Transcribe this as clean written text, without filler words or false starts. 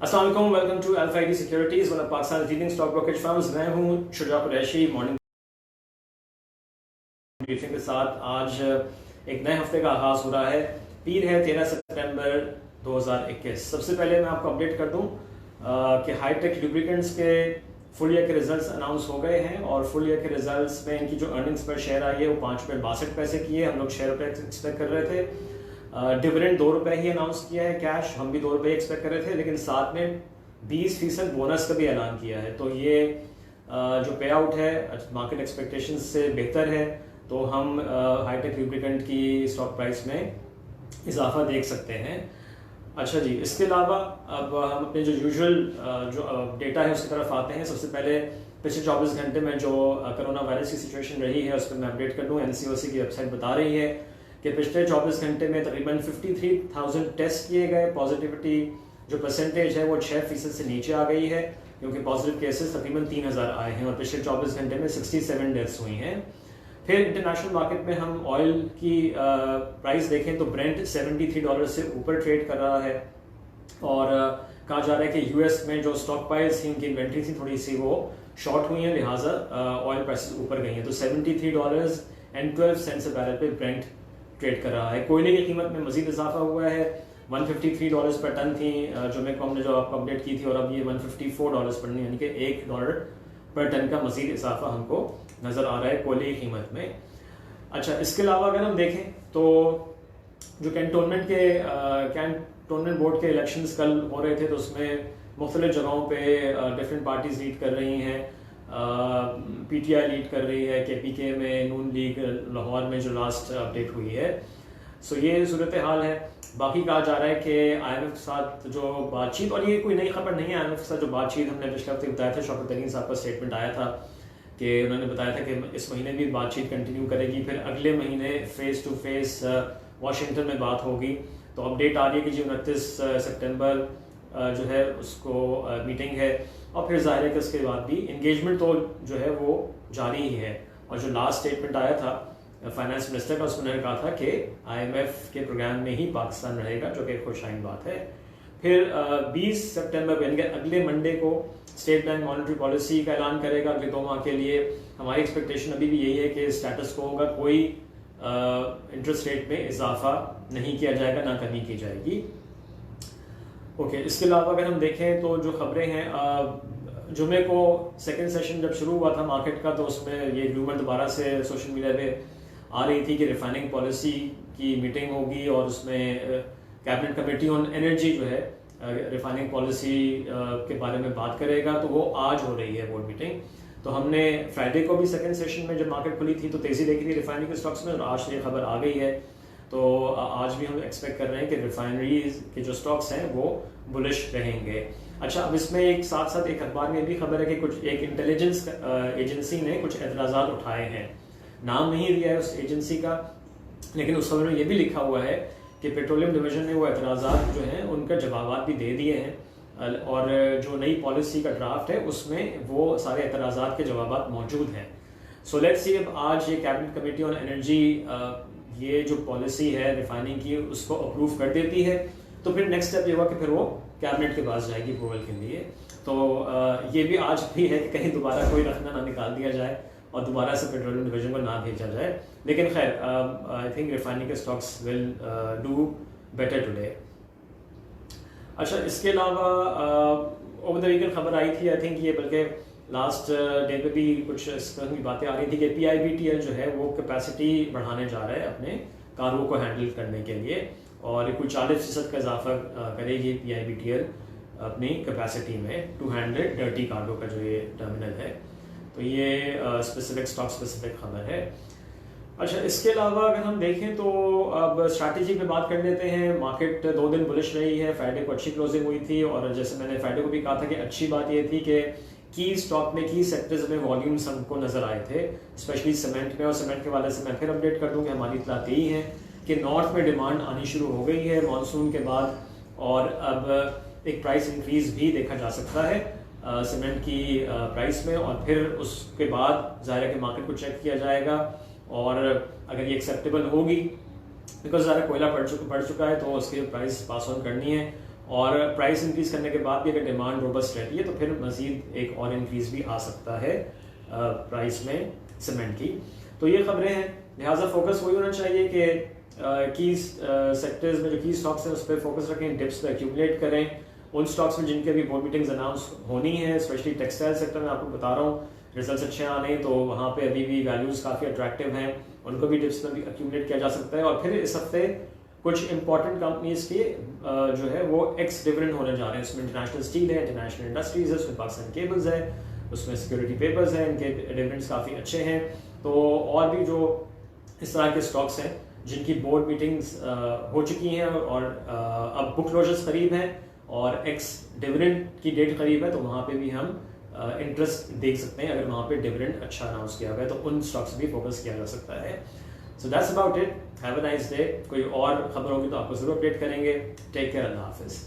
अस्सलाम वालेकुम, welcome to alpha ID securities, one of Pakistan leading stock brokerage firms. मैं हूं शुजा कुरैशी। मॉर्निंग ब्रीफिंग के साथ आज एक नए हफ्ते का आगाज हो रहा है। पीर है 13 सितंबर 2021। सबसे पहले मैं आपको अपडेट कर दूं कि हाईटेक लुब्रिकेंट्स के फुल ईयर के रिजल्ट्स अनाउंस हो गए हैं और फुल ईयर के रिजल्ट्स में इनकी जो अर्निंग्स पर शेयर आई है वो ₹5.62 की है। हम लोग ₹6 एक्सपेक्ट कर रहे थे। डिविडेंड ₹2 ही अनाउंस किया है कैश, हम भी ₹2 एक्सपेक्ट कर रहे थे, लेकिन साथ में 20% बोनस का भी ऐलान किया है। तो ये जो पे आउट है मार्केट एक्सपेक्टेशन से बेहतर है, तो हम हाईटेक लुब्रिकेंट की स्टॉक प्राइस में इजाफा देख सकते हैं। अच्छा जी, इसके अलावा अब हम अपने जो यूजुअल जो डेटा है उसकी तरफ आते हैं। सबसे पहले पिछले 24 घंटे में जो कोरोना वायरस की सिचुएशन रही है उस पर मैं अपडेट कर दूं। NCOC की वेबसाइट बता रही है कि पिछले 24 घंटे में तकरीबन 53,000 टेस्ट किए गए। पॉजिटिविटी जो परसेंटेज है वो 6% से नीचे आ गई है, क्योंकि पॉजिटिव केसेस तकरीबन 3,000 आए हैं और पिछले 24 घंटे में 67 डेथ्स हुई हैं। फिर इंटरनेशनल मार्केट में हम ऑयल की प्राइस देखें तो ब्रेंट $73 से ऊपर ट्रेड कर रहा है और कहा जा रहा है कि यूएस में जो स्टॉक प्राइस थी, उनकी इन्वेंट्री थी थोड़ी सी, वो शॉर्ट हुई है, लिहाजा ऑयल प्राइसेस ऊपर गई हैं। तो $73.12 बैरल पे ब्रेंट ट्रेड कर रहा है। कोयले की कीमत में मजीद इजाफा हुआ है। $153 पर टन थी जो हमने जो आपको अपडेट की थी, और अब ये $154 पर, यानी कि $1 पर टन का मजीद इजाफा हमको नजर आ रहा है कोयले की कीमत में। अच्छा, इसके अलावा अगर हम देखें तो जो कैंटोनमेंट बोर्ड के इलेक्शंस कल हो रहे थे, तो उसमें मुख्तलिफ जगहों पे डिफरेंट पार्टीज लीड कर रही हैं। PTI लीड कर रही है, KPK में, नून लीग लाहौर में जो लास्ट अपडेट हुई है। सो ये सूरत हाल है। बाकी कहा जा रहा है कि IMF के साथ जो बातचीत, और ये कोई नई खबर नहीं है, IMF के साथ जो बातचीत हमने पिछले हफ्ते बताया था, शौकत तरीन साहब का स्टेटमेंट आया था कि उन्होंने बताया था कि इस महीने भी बातचीत कंटिन्यू करेगी, फिर अगले महीने फेस टू फेस वाशिंगटन में बात होगी। तो अपडेट आ रही है कि जी 29 सितंबर जो है उसको मीटिंग है, और फिर जाहिर है कि उसके बाद भी इंगेजमेंट तो जो है वो जारी ही है। और जो लास्ट स्टेटमेंट आया था फाइनेंस मिनिस्टर का, उसमें उन्होंने कहा था कि IMF के प्रोग्राम में ही पाकिस्तान रहेगा, जो कि खुशाइन बात है। फिर 20 सितंबर को, यानी कि अगले मंडे को, स्टेट बैंक मॉनेटरी पॉलिसी का ऐलान करेगा अगले 2 माह के लिए। हमारी एक्सपेक्टेशन अभी भी यही है कि स्टेटस को होगा, कोई इंटरेस्ट रेट में इजाफा नहीं किया जाएगा, ना कमी की जाएगी। ओके, इसके अलावा अगर हम देखें तो जो खबरें हैं, जुमे को सेकंड सेशन जब शुरू हुआ था मार्केट का, तो उसमें ये रूमर दोबारा से सोशल मीडिया पे आ रही थी कि रिफाइनिंग पॉलिसी की मीटिंग होगी और उसमें कैबिनेट कमेटी ऑन एनर्जी जो है रिफाइनिंग पॉलिसी के बारे में बात करेगा। तो वो आज हो रही है बोर्ड मीटिंग। तो हमने फ्राइडे को भी सेकंड सेशन में जब मार्केट खुली थी तो तेजी देखी थी रिफाइनिंग के स्टॉक्स में, और आज ये खबर आ गई है। तो आज भी हम एक्सपेक्ट कर रहे हैं कि रिफाइनरीज के जो स्टॉक्स हैं वो बुलिश रहेंगे। अच्छा, अब इसमें एक साथ साथ एक अखबार में भी खबर है कि कुछ एक इंटेलिजेंस एजेंसी ने कुछ एतराज़ात उठाए हैं। नाम नहीं दिया है उस एजेंसी का, लेकिन उस खबर में ये भी लिखा हुआ है कि पेट्रोलियम डिवीजन ने वो एतराज़ात जो हैं उनका जवाब भी दे दिए हैं, और जो नई पॉलिसी का ड्राफ्ट है उसमें वो सारे एतराज़ात के जवाब मौजूद हैं। सो लेट्स सी, अब आज ये कैबिनेट कमेटी ऑन एनर्जी ये जो पॉलिसी है रिफाइनिंग की उसको अप्रूव कर देती है, तो फिर नेक्स्ट स्टेप ये हुआ कि फिर वो कैबिनेट के पास जाएगी अप्रूवल के लिए। तो ये भी आज भी है कि कहीं दोबारा कोई रखना ना निकाल दिया जाए और दोबारा से पेट्रोलियम डिवीजन को ना भेजा जाए। लेकिन खैर, आई थिंक रिफाइनिंग के stocks will do better today. अच्छा, इसके अलावा ओवर द वीकेंड खबर आई थी, आई थिंक ये बल्कि लास्ट डे पे भी कुछ इस तरह की बातें आ रही थी कि PIBTL जो है वो कैपेसिटी बढ़ाने जा रहा है अपने कार्गो को हैंडल करने के लिए, और कुछ 40% का इजाफा करेगी PIBTL अपनी कैपेसिटी में टू हैंडल डर्टी कार्गो का जो ये टर्मिनल है। तो ये स्पेसिफिक स्टॉक स्पेसिफिक खबर है। अच्छा, इसके अलावा अगर हम देखें तो अब स्ट्रैटेजी पे बात कर लेते हैं। मार्केट 2 दिन बुलिश रही है। फ्राइडे को अच्छी क्लोजिंग हुई थी, और जैसे मैंने फ्राइडे को भी कहा था कि अच्छी बात ये थी कि की स्टॉक में, की सेक्टर्स में वॉल्यूम्स हमको नजर आए थे, स्पेशली सीमेंट में। और सीमेंट के वाले से मैं फिर अपडेट कर दूं कि हमारी इत्तलात यही है कि नॉर्थ में डिमांड आनी शुरू हो गई है मानसून के बाद, और अब एक प्राइस इंक्रीज भी देखा जा सकता है सीमेंट की प्राइस में, और फिर उसके बाद ज़ाहिर है कि मार्केट को चेक किया जाएगा, और अगर ये एक्सेप्टेबल होगी, बिकॉज ज़्यादा कोयला बढ़ चुका है तो उसकी प्राइस पास ऑन करनी है, और प्राइस इंक्रीज करने के बाद भी अगर डिमांड रोबस्ट रहती है तो फिर मजीद एक और इंक्रीज भी आ सकता है प्राइस में सीमेंट की। तो ये खबरें हैं, लिहाजा फोकस वही होना चाहिए कि की सेक्टर्स में जो की स्टॉक्स हैं उस पर फोकस रखें, डिप्स पे एक्यूमुलेट करें। उन स्टॉक्स में जिनके भी बोर्ड मीटिंग्स अनाउंस होनी है, स्पेशली टेक्सटाइल सेक्टर में आपको बता रहा हूँ रिजल्ट्स अच्छे आ रहे हैं, तो वहाँ पे अभी भी वैल्यूज़ काफ़ी अट्रैक्टिव हैं, उनको भी डिप्स में भी एक्यूमुलेट किया जा सकता है। और फिर इस हफ्ते कुछ इंपॉर्टेंट कंपनीज के जो है वो एक्स डिविडेंड होने जा रहे हैं। उसमें इंटरनेशनल स्टील है, इंटरनेशनल इंडस्ट्रीज है, उसमें पाकिस्तान केबल्स है, उसमें सिक्योरिटी पेपर्स हैं, इनके डिविडेंड्स काफ़ी अच्छे हैं। तो और भी जो इस तरह के स्टॉक्स हैं जिनकी बोर्ड मीटिंग्स हो चुकी हैं और अब बुक क्लोजर्स करीब हैं और एक्स डिविडेंड की डेट करीब है, तो वहाँ पे भी हम इंटरेस्ट देख सकते हैं। अगर वहाँ पे डिविडेंड अच्छा अनाउंस किया गया तो उन स्टॉक्स भी फोकस किया जा सकता है। So that's about it, have a nice day. कोई और खबर होगी तो आपको जरूर अपडेट करेंगे। टेक केयर, अल्लाह हाफिज़।